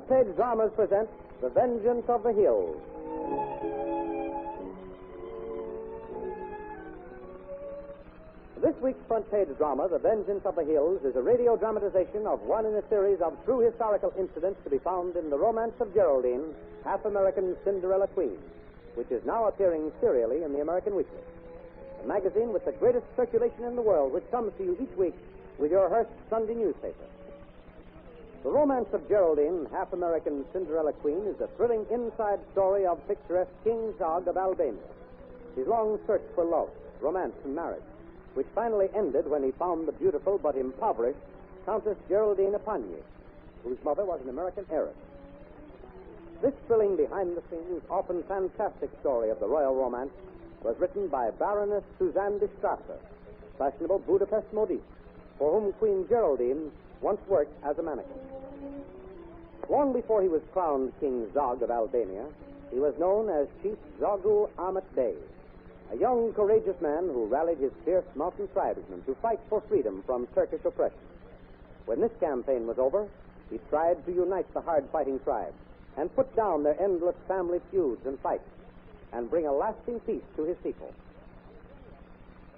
Page Dramas present The Vengeance of the Hills. This week's front page drama, The Vengeance of the Hills, is a radio dramatization of one in a series of true historical incidents to be found in The Romance of Geraldine, Half-American Cinderella Queen, which is now appearing serially in the American Weekly, a magazine with the greatest circulation in the world, which comes to you each week with your Hearst Sunday newspaper. The Romance of Geraldine, Half-American Cinderella Queen, is a thrilling inside story of picturesque King Zog of Albania. His long search for love, romance, and marriage, which finally ended when he found the beautiful but impoverished Countess Geraldine Epagne, whose mother was an American heiress. This thrilling behind-the-scenes, often fantastic story of the royal romance was written by Baroness Suzanne de Strasser, fashionable Budapest modiste, for whom Queen Geraldine once worked as a mannequin. Long before he was crowned King Zog of Albania, he was known as Chief Zogu Ahmet Bey, a young, courageous man who rallied his fierce mountain tribesmen to fight for freedom from Turkish oppression. When this campaign was over, he tried to unite the hard-fighting tribes and put down their endless family feuds and fights and bring a lasting peace to his people.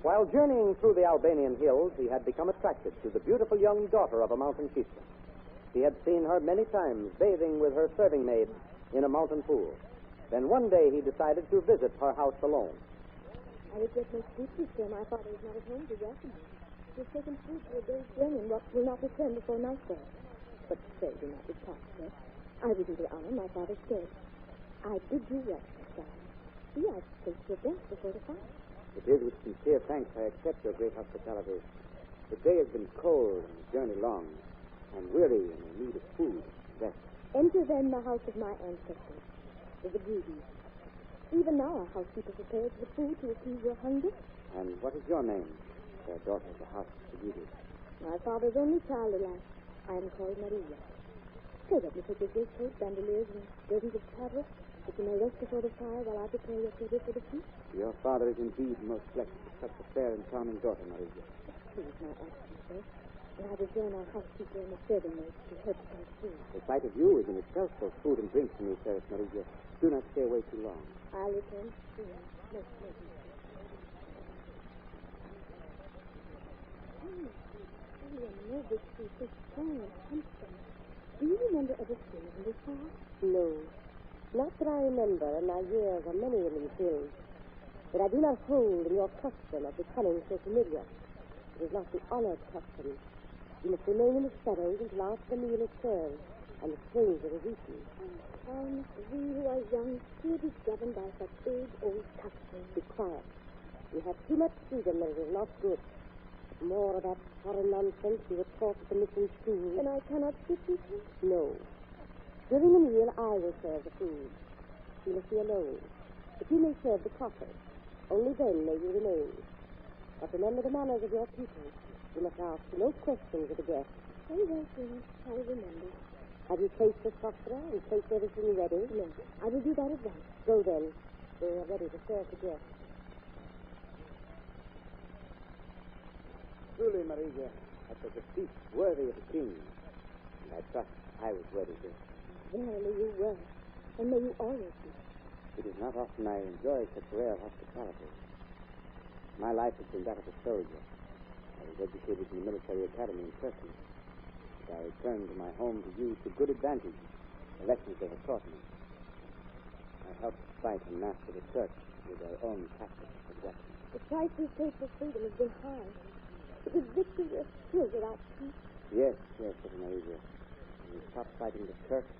While journeying through the Albanian hills, he had become attracted to the beautiful young daughter of a mountain chieftain. He had seen her many times bathing with her serving maid in a mountain pool. Then one day he decided to visit her house alone. I regret most deeply, sir. My father is not at home to welcome me. He has taken food for a day's journey and will not return before nightfall. But pray do not depart, sir. I will do the honor my father said. I bid you rest, sir. See, I've placed your bench before the fire. It is with sincere thanks I accept your great hospitality. The day has been cold and the journey long. I'm weary and in need of food and rest. Enter then the house of my ancestors, the Zagrudis. Even now our housekeeper prepares the food to appease your hunger. And what is your name, fair daughter of the house of Zagrudi? My father's only child, alas. I am called Maria. Pray let me take your great coat, bandoliers, and burdens of travel, that you may rest before the fire while I prepare your food for the feast. Your father is indeed most blessed with such a fair and charming daughter, Maria. Excuse my absence, sir, and I will join our housekeeper and the serving maid to help prepare food. The sight of you is in itself both food and drink to me, fairest Maria. Do not stay away too long. I'll return soon. Most pleasant. I know this street is strong and handsome. Do you remember ever seeing him before? No. Not that I remember, and my years are many in these hills. But I do not hold in your custom of becoming so familiar. It is not the honored custom. You must remain in the shadows until after the meal is served and the stranger is eaten. We who are young still be governed by such age-old customs. Be quiet. You have too much freedom, and it is not good. More of that foreign nonsense you were taught at the mission school. And I cannot sit with him? No. During the meal, I will serve the food. You must be alone. But you may serve the coffee. Only then may you remain. But remember the manners of your people. You must ask no questions of the guest. Very well, sir. I will remember. Have you placed the saucer and placed everything ready? No. I will do that at once. Go then. We are ready to serve the guest. Truly, Maria, that was a feast worthy of a king. And I trust I was ready to. Verily you were. And may you always be. It is not often I enjoy such rare hospitality. My life has been that of a soldier. I was educated in the military academy in Turkey. And I returned to my home to use to good advantage the lessons they had taught me. I helped fight and master the Turks with their own tactics and weapons. The price we paid for freedom has been high. It is victory or still without peace. Yes, Little Maria. When we stopped fighting the Turks,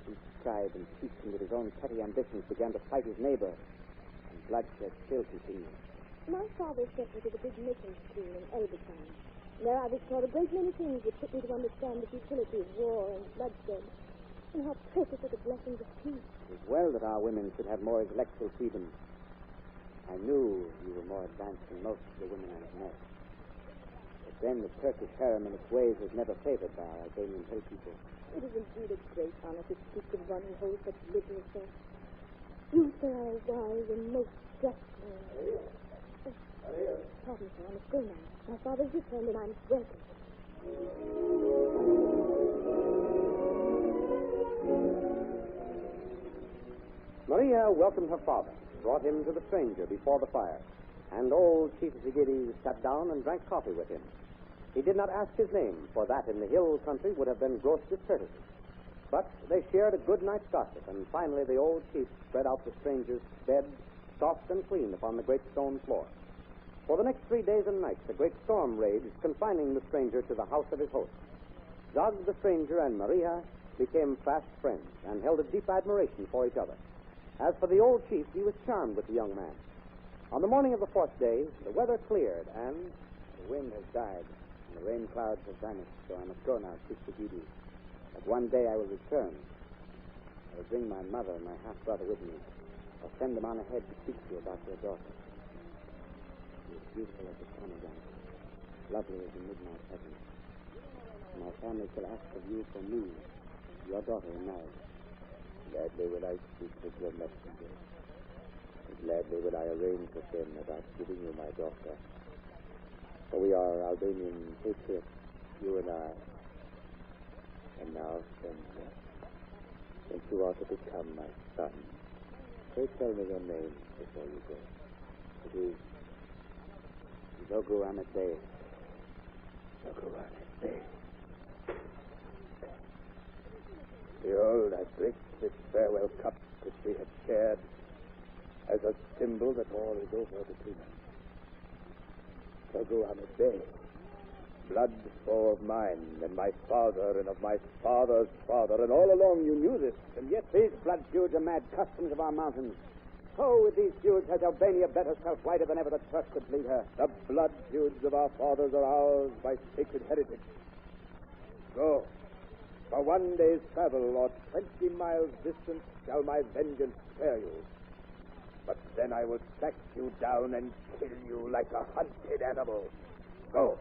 each tribe and chieftain with his own petty ambitions began to fight his neighbor, and bloodshed still continues. My father sent me to the big mission school in Elbasan. There I was taught a great many things that took me to understand the futility of war and bloodshed, and how precious are the blessings of peace. It is well that our women should have more intellectual freedom. I knew you were more advanced than most of the women I have met. But then the Turkish harem in its ways was never favored by our Albanian hill people. It is indeed a great honor to speak of one who holds such liberal sense. You, sir, are wise and most just man. Pardon, sir, I must go now. My father's returned and I'm welcome. Maria welcomed her father, brought him to the stranger before the fire, and old Chief Zigidi sat down and drank coffee with him. He did not ask his name, for that in the hill country would have been gross discourtesy. But they shared a good night's gossip, and finally the old chief spread out the stranger's bed, soft and clean, upon the great stone floor. For the next 3 days and nights, a great storm raged, confining the stranger to the house of his host. Zog the stranger and Maria became fast friends and held a deep admiration for each other. As for the old chief, he was charmed with the young man. On the morning of the 4th day, the weather cleared, and the wind has died, and the rain clouds have vanished, so I must go now, Chief Zigidi. But one day I will return. I will bring my mother and my half-brother with me. I'll send them on ahead to speak to you about your daughter. She is beautiful as the pomegranate, lovely as the midnight heaven. My family shall ask of you for me, your daughter, in marriage. Gladly will I speak with your messenger. And gladly will I arrange with them about giving you my daughter. For we are Albanian patriots, you and I. And now, stranger, since you are to become my son, pray tell me your name before you go. It is Zogu Ahmed Bey. Zogu Ahmed Bey. Behold, I drink this farewell cup which we have shared as a symbol that all is over between us. Zogu Ahmed Bey, blood foe of mine and my father and of my father's father, and all along you knew this, and yet these blood feuds are mad customs of our mountains. Oh, with these feuds has Albania bet herself whiter than ever the Turk could bleed her. The blood feuds of our fathers are ours by sacred heritage. Go. For 1 day's travel or 20 miles distant shall my vengeance spare you. But then I will track you down and kill you like a hunted animal. Go.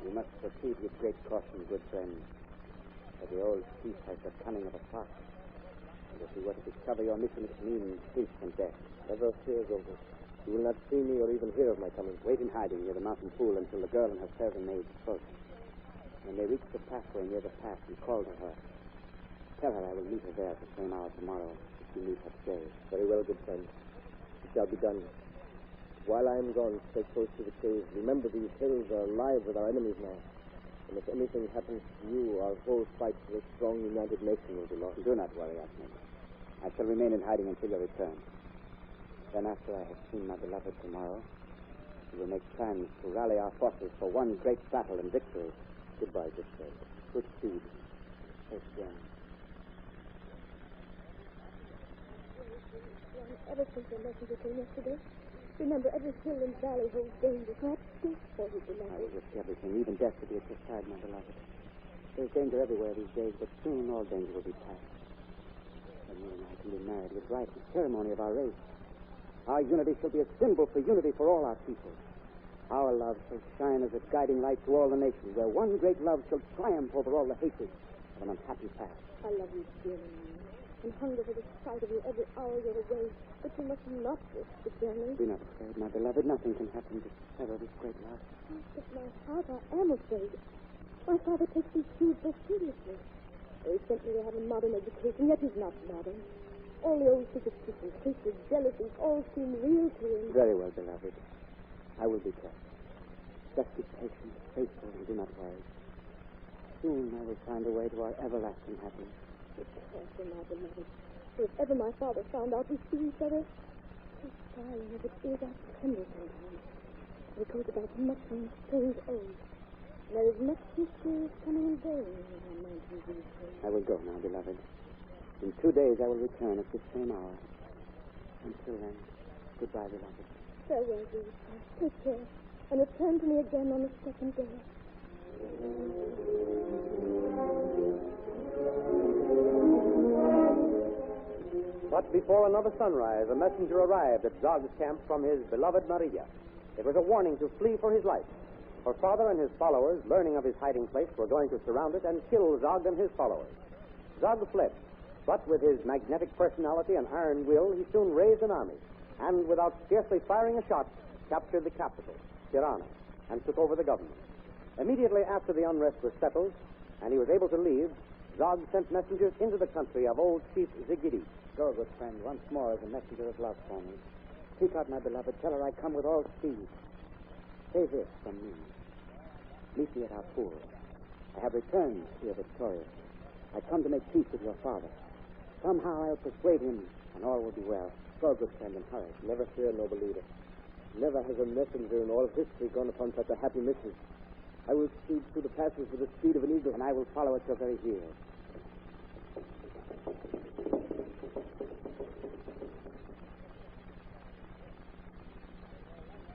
You must proceed with great caution, good friend. For the old chief has the cunning of a fox. And if he were to discover your mission, it means instant death. Never fear, Zogu. You will not see me or even hear of my coming. Wait in hiding near the mountain pool until the girl and her servant maid approach. When they reach the pathway near the path, you call to her. Tell her I will meet her there at the same hour tomorrow if you meet her today. Very well, good friend. It shall be done. While I am gone, stay close to the cave. Remember, these hills are alive with our enemies now. And if anything happens to you, our whole fight for a strong, united nation will be lost. Do not worry, Ahmed. I shall remain in hiding until your return. Then, after I have seen my beloved tomorrow, we will make plans to rally our forces for one great battle and victory. Goodbye, good friend. Good speed. Safe journey. Ever since your messenger came yesterday, remember every hill and valley holds danger. Perhaps death for his beloved. I risk everything, even death, to be at your side, my beloved. There's danger everywhere these days, but soon all danger will be past. And you and I can be married with rite and ceremony of our race. Our unity shall be a symbol for unity for all our people. Our love shall shine as a guiding light to all the nations, where one great love shall triumph over all the hatred of an unhappy past. I love you dearly, and hunger for the sight of you every hour you're away. But you must not risk the journey. Be not afraid, my beloved. Nothing can happen to sever this great love. Oh, but my heart, I am afraid. My father takes these feuds so seriously. He sent me to have a modern education, yet he's not modern. All the old superstitions, hatred, jealousies, all seem real to him. Very well, beloved. I will be careful. Just be patient, faithful, and do not worry. Soon I will find a way to our everlasting happiness. Be careful, my beloved. For if ever my father found out we see each other, his sighing as it is, I tremble sometimes. It goes about much and strange old. And there is much mysterious coming and going in our mountains these days. I will go now, beloved. In 2 days I will return at this same hour. Until then, goodbye, beloved. Farewell, dear friend. Take care, and return to me again on the 2nd day. But before another sunrise, a messenger arrived at Zog's camp from his beloved Maria. It was a warning to flee for his life. Her father and his followers, learning of his hiding place, were going to surround it and kill Zog and his followers. Zog fled, but with his magnetic personality and iron will, he soon raised an army. And without scarcely firing a shot, captured the capital, Tirana, and took over the government. Immediately after the unrest was settled and he was able to leave, Zog sent messengers into the country of old Chief Zigidi. Go, good friend, once more as a messenger of love for me. Seek out my beloved. Tell her I come with all speed. Say this from me. Meet me at our pool. I have returned here victorious. I come to make peace with your father. Somehow I'll persuade him, and all will be well. Go, good friend, and hurry. Never fear, noble leader. Never has a messenger in all history gone upon such a happy mission. I will speed through the passes with the speed of an eagle. And I will follow at your very heels.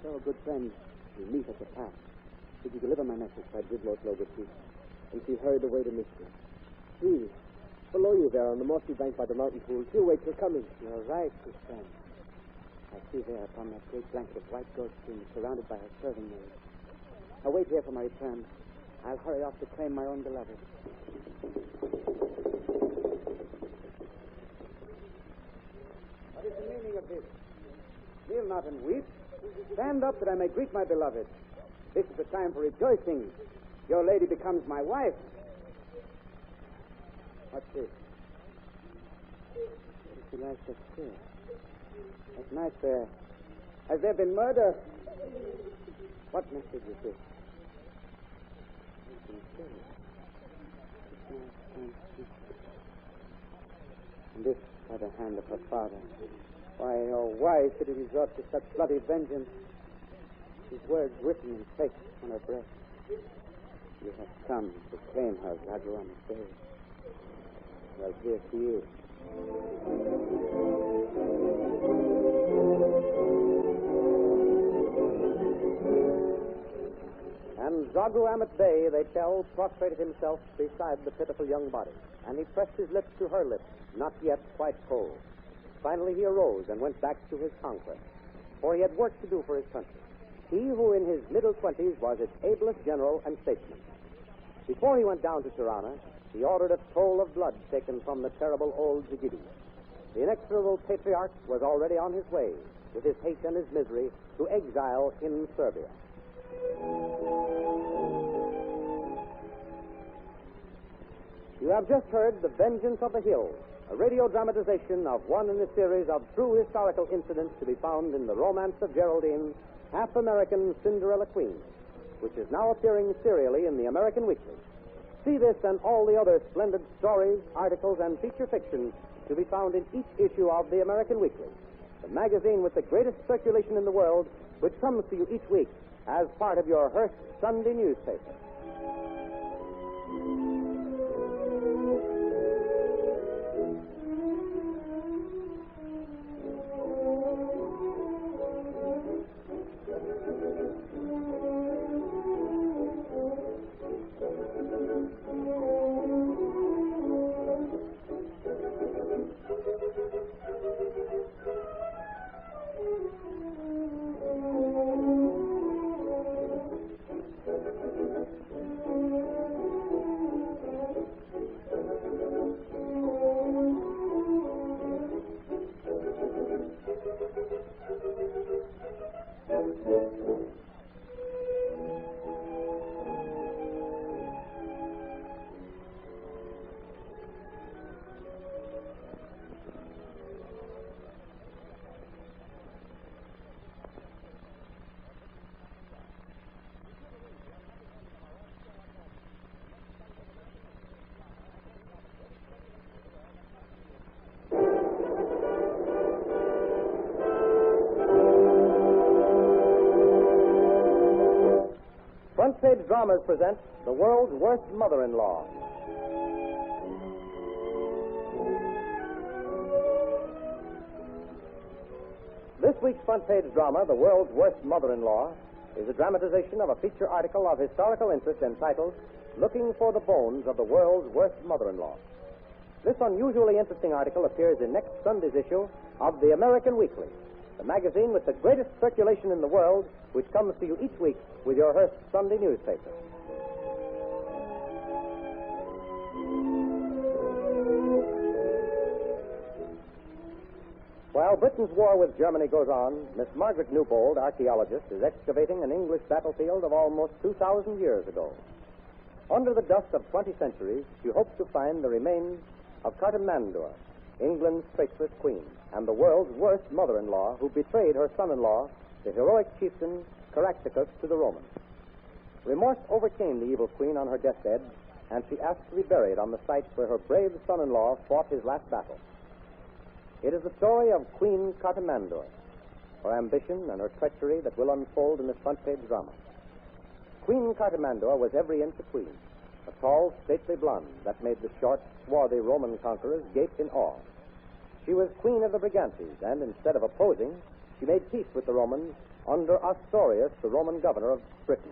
So, good friend, we meet at the pass. Did you deliver my message? I did, most noble chief. And she hurried away to meet me. See, below you there on the mossy bank by the mountain pool. She awaits your coming. You're right, good friend. I see there upon that great blanket of white goatskin, surrounded by her serving maids. I'll wait here for my return. I'll hurry off to claim my own beloved. What is the meaning of this? Kneel not and weep. Stand up that I may greet my beloved. This is the time for rejoicing. Your lady becomes my wife. What's this? It's Elisha Square. That night there. Has there been murder? What message is this? And this by the hand of her father. Why, oh, why should it resort to such bloody vengeance? His words written in face on her breast. You have come to claim her, Zagu Amatbey. Well, here she is. And Zagu Amatbey, they tell, prostrated himself beside the pitiful young body, and he pressed his lips to her lips, not yet quite cold. Finally, he arose and went back to his conquest, for he had work to do for his country. He who in his middle 20s was its ablest general and statesman. Before he went down to Tirana, he ordered a toll of blood taken from the terrible old Zigidi. The inexorable patriarch was already on his way, with his hate and his misery, to exile in Serbia. You have just heard The Vengeance of the Hills, a radio dramatization of one in a series of true historical incidents to be found in The Romance of Geraldine, half-American Cinderella Queen, which is now appearing serially in the American Weekly. See this and all the other splendid stories, articles, and feature fiction to be found in each issue of the American Weekly, the magazine with the greatest circulation in the world, which comes to you each week as part of your Hearst Sunday newspaper. Front Page Dramas present The World's Worst Mother-in-Law. This week's Front Page drama, The World's Worst Mother-in-Law, is a dramatization of a feature article of historical interest entitled Looking for the Bones of the World's Worst Mother-in-Law. This unusually interesting article appears in next Sunday's issue of the American Weekly, the magazine with the greatest circulation in the world, which comes to you each week with your Hearst Sunday newspaper. Well, While Britain's war with Germany goes on, Miss Margaret Newbold, archaeologist, is excavating an English battlefield of almost 2,000 years ago. Under the dust of 20 centuries, she hopes to find the remains of Cartimandua, England's faithless queen, and the world's worst mother-in-law who betrayed her son-in-law, the heroic chieftain Caractacus, to the Romans. Remorse overcame the evil queen on her deathbed, and she asked to be buried on the site where her brave son-in-law fought his last battle. It is the story of Queen Cartimandua, her ambition and her treachery that will unfold in this front-page drama. Queen Cartimandua was every inch a queen, a tall, stately blonde that made the short, swarthy Roman conquerors gape in awe. She was queen of the Brigantes, and instead of opposing, she made peace with the Romans under Ostorius, the Roman governor of Britain.